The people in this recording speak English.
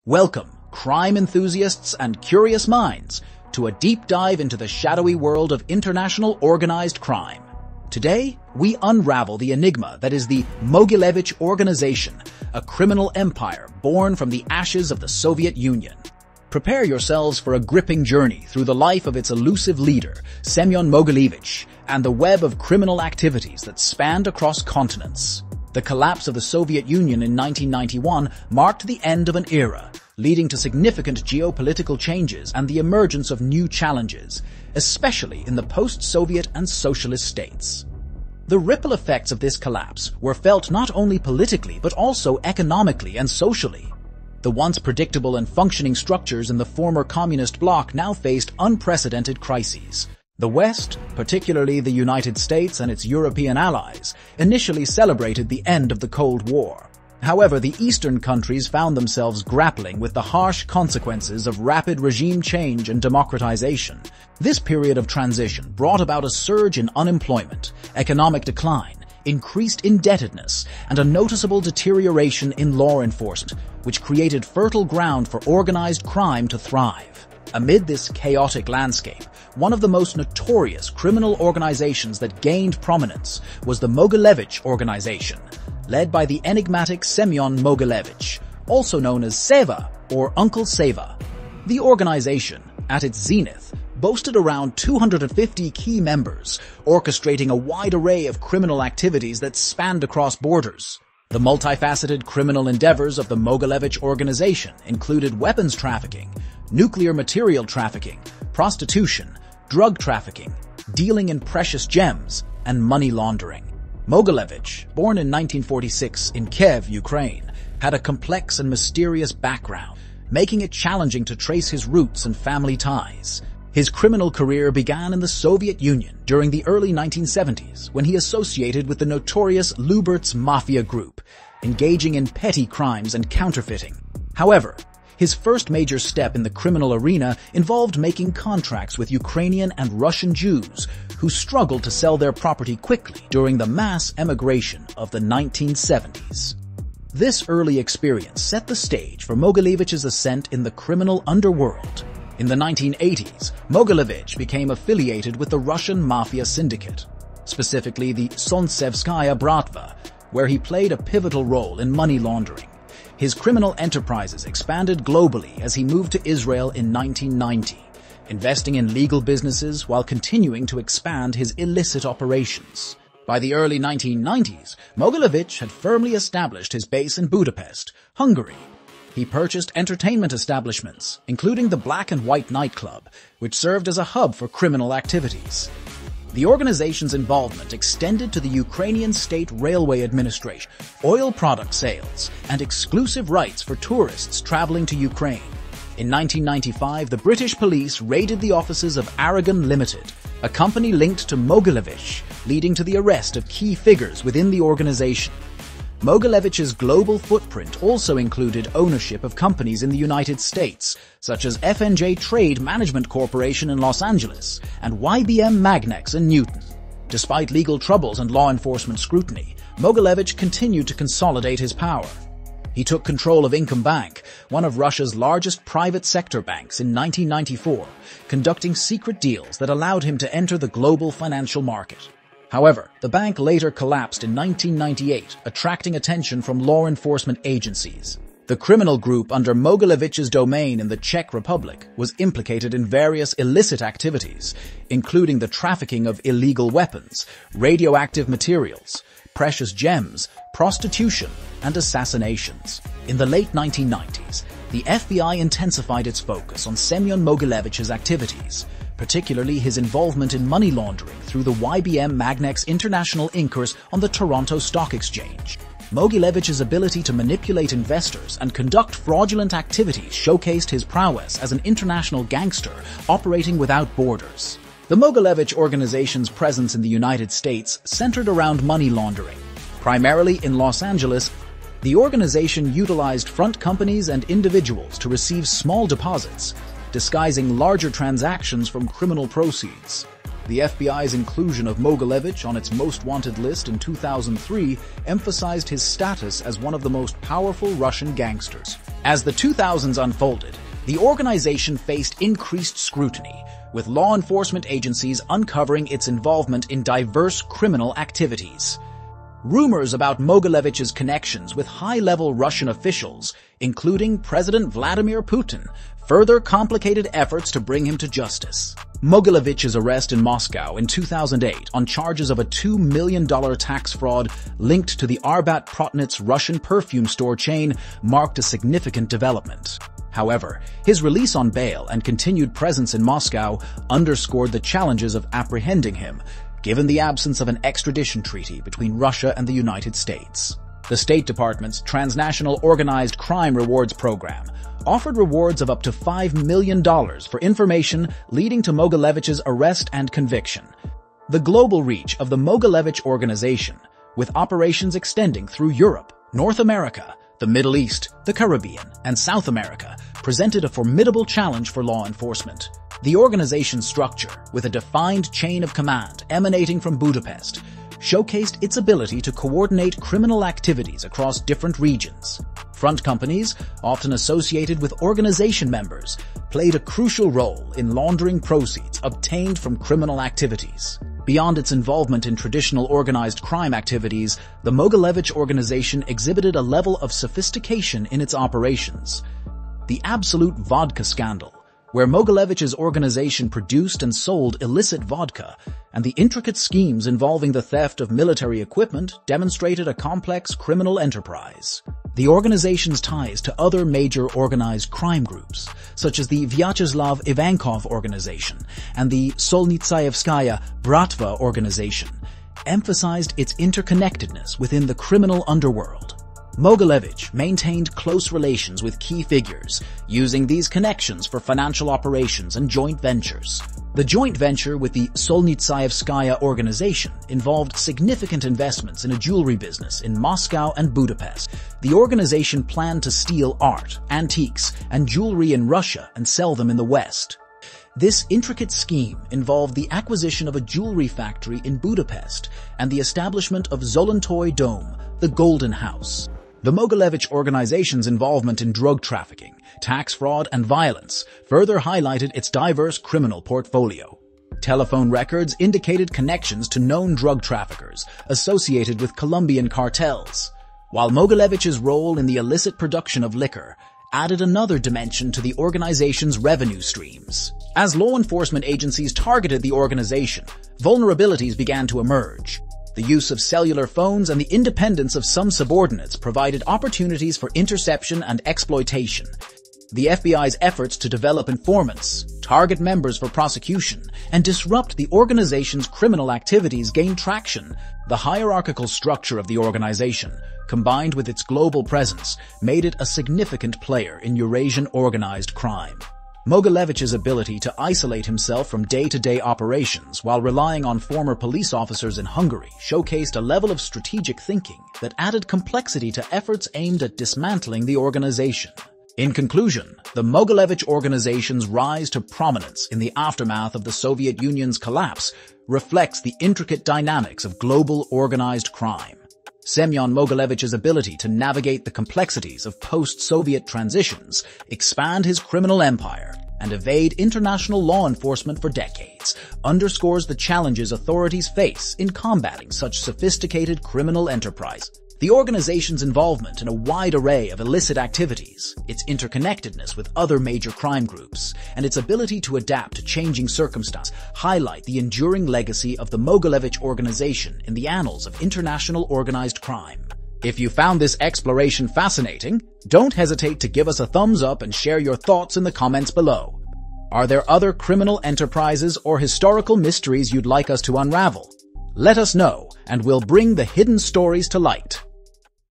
Welcome, crime enthusiasts and curious minds, to a deep dive into the shadowy world of international organized crime. Today, we unravel the enigma that is the Mogilevich Organization, a criminal empire born from the ashes of the Soviet Union. Prepare yourselves for a gripping journey through the life of its elusive leader, Semion Mogilevich, and the web of criminal activities that spanned across continents. The collapse of the Soviet Union in 1991 marked the end of an era, leading to significant geopolitical changes and the emergence of new challenges, especially in the post-Soviet and socialist states. The ripple effects of this collapse were felt not only politically but also economically and socially. The once predictable and functioning structures in the former communist bloc now faced unprecedented crises. The West, particularly the United States and its European allies, initially celebrated the end of the Cold War. However, the Eastern countries found themselves grappling with the harsh consequences of rapid regime change and democratization. This period of transition brought about a surge in unemployment, economic decline, increased indebtedness, and a noticeable deterioration in law enforcement, which created fertile ground for organized crime to thrive. Amid this chaotic landscape, one of the most notorious criminal organizations that gained prominence was the Mogilevich Organization, led by the enigmatic Semion Mogilevich, also known as Seva or Uncle Seva. The organization, at its zenith, boasted around 250 key members, orchestrating a wide array of criminal activities that spanned across borders. The multifaceted criminal endeavors of the Mogilevich Organization included weapons trafficking, nuclear material trafficking, prostitution, drug trafficking, dealing in precious gems, and money laundering. Mogilevich, born in 1946 in Kiev, Ukraine, had a complex and mysterious background, making it challenging to trace his roots and family ties. His criminal career began in the Soviet Union during the early 1970s when he associated with the notorious Lubert's Mafia group, engaging in petty crimes and counterfeiting. However, his first major step in the criminal arena involved making contracts with Ukrainian and Russian Jews who struggled to sell their property quickly during the mass emigration of the 1970s. This early experience set the stage for Mogilevich's ascent in the criminal underworld. In the 1980s, Mogilevich became affiliated with the Russian Mafia syndicate, specifically the Solntsevskaya Bratva, where he played a pivotal role in money laundering. His criminal enterprises expanded globally as he moved to Israel in 1990, investing in legal businesses while continuing to expand his illicit operations. By the early 1990s, Mogilevich had firmly established his base in Budapest, Hungary. He purchased entertainment establishments, including the Black and White nightclub, which served as a hub for criminal activities. The organization's involvement extended to the Ukrainian State Railway Administration, oil product sales, and exclusive rights for tourists traveling to Ukraine. In 1995, the British police raided the offices of Aragon Limited, a company linked to Mogilevich, leading to the arrest of key figures within the organization. Mogilevich's global footprint also included ownership of companies in the United States, such as F&J Trade Management Corporation in Los Angeles and YBM Magnex in Newton. Despite legal troubles and law enforcement scrutiny, Mogilevich continued to consolidate his power. He took control of Income Bank, one of Russia's largest private sector banks, in 1994, conducting secret deals that allowed him to enter the global financial market. However, the bank later collapsed in 1998, attracting attention from law enforcement agencies. The criminal group under Mogilevich's domain in the Czech Republic was implicated in various illicit activities, including the trafficking of illegal weapons, radioactive materials, precious gems, prostitution, and assassinations. In the late 1990s, the FBI intensified its focus on Semion Mogilevich's activities, particularly his involvement in money laundering through the YBM Magnex International Incurs on the Toronto Stock Exchange. Mogilevich's ability to manipulate investors and conduct fraudulent activities showcased his prowess as an international gangster operating without borders. The Mogilevich Organization's presence in the United States centered around money laundering. Primarily in Los Angeles, the organization utilized front companies and individuals to receive small deposits, disguising larger transactions from criminal proceeds. The FBI's inclusion of Mogilevich on its most wanted list in 2003 emphasized his status as one of the most powerful Russian gangsters. As the 2000s unfolded, the organization faced increased scrutiny, with law enforcement agencies uncovering its involvement in diverse criminal activities. Rumors about Mogilevich's connections with high-level Russian officials, including President Vladimir Putin, further complicated efforts to bring him to justice. Mogilevich's arrest in Moscow in 2008 on charges of a $2 million tax fraud linked to the Arbat Protnitz Russian perfume store chain marked a significant development. However, his release on bail and continued presence in Moscow underscored the challenges of apprehending him, given the absence of an extradition treaty between Russia and the United States. The State Department's Transnational Organized Crime Rewards Program offered rewards of up to $5 million for information leading to Mogilevich's arrest and conviction. The global reach of the Mogilevich organization, with operations extending through Europe, North America, the Middle East, the Caribbean, and South America, presented a formidable challenge for law enforcement. The organization's structure, with a defined chain of command emanating from Budapest, showcased its ability to coordinate criminal activities across different regions. Front companies, often associated with organization members, played a crucial role in laundering proceeds obtained from criminal activities. Beyond its involvement in traditional organized crime activities, the Mogilevich organization exhibited a level of sophistication in its operations. The Absolute Vodka scandal, where Mogilevich's organization produced and sold illicit vodka, and the intricate schemes involving the theft of military equipment demonstrated a complex criminal enterprise. The organization's ties to other major organized crime groups, such as the Vyacheslav Ivankov organization and the Solnitsaevskaya Bratva organization, emphasized its interconnectedness within the criminal underworld. Mogilevich maintained close relations with key figures, using these connections for financial operations and joint ventures. The joint venture with the Solnitsaevskaya organization involved significant investments in a jewelry business in Moscow and Budapest. The organization planned to steal art, antiques, and jewelry in Russia and sell them in the West. This intricate scheme involved the acquisition of a jewelry factory in Budapest and the establishment of Zolotoi Dome, the Golden House. The Mogilevich organization's involvement in drug trafficking, tax fraud, and violence further highlighted its diverse criminal portfolio. Telephone records indicated connections to known drug traffickers associated with Colombian cartels, while Mogilevich's role in the illicit production of liquor added another dimension to the organization's revenue streams. As law enforcement agencies targeted the organization, vulnerabilities began to emerge. The use of cellular phones and the independence of some subordinates provided opportunities for interception and exploitation. The FBI's efforts to develop informants, target members for prosecution, and disrupt the organization's criminal activities gained traction. The hierarchical structure of the organization, combined with its global presence, made it a significant player in Eurasian organized crime. Mogilevich's ability to isolate himself from day-to-day operations while relying on former police officers in Hungary showcased a level of strategic thinking that added complexity to efforts aimed at dismantling the organization. In conclusion, the Mogilevich organization's rise to prominence in the aftermath of the Soviet Union's collapse reflects the intricate dynamics of global organized crime. Semion Mogilevich's ability to navigate the complexities of post-Soviet transitions, expand his criminal empire, and evade international law enforcement for decades underscores the challenges authorities face in combating such sophisticated criminal enterprise. The organization's involvement in a wide array of illicit activities, its interconnectedness with other major crime groups, and its ability to adapt to changing circumstances highlight the enduring legacy of the Mogilevich organization in the annals of international organized crime. If you found this exploration fascinating, don't hesitate to give us a thumbs up and share your thoughts in the comments below. Are there other criminal enterprises or historical mysteries you'd like us to unravel? Let us know, and we'll bring the hidden stories to light.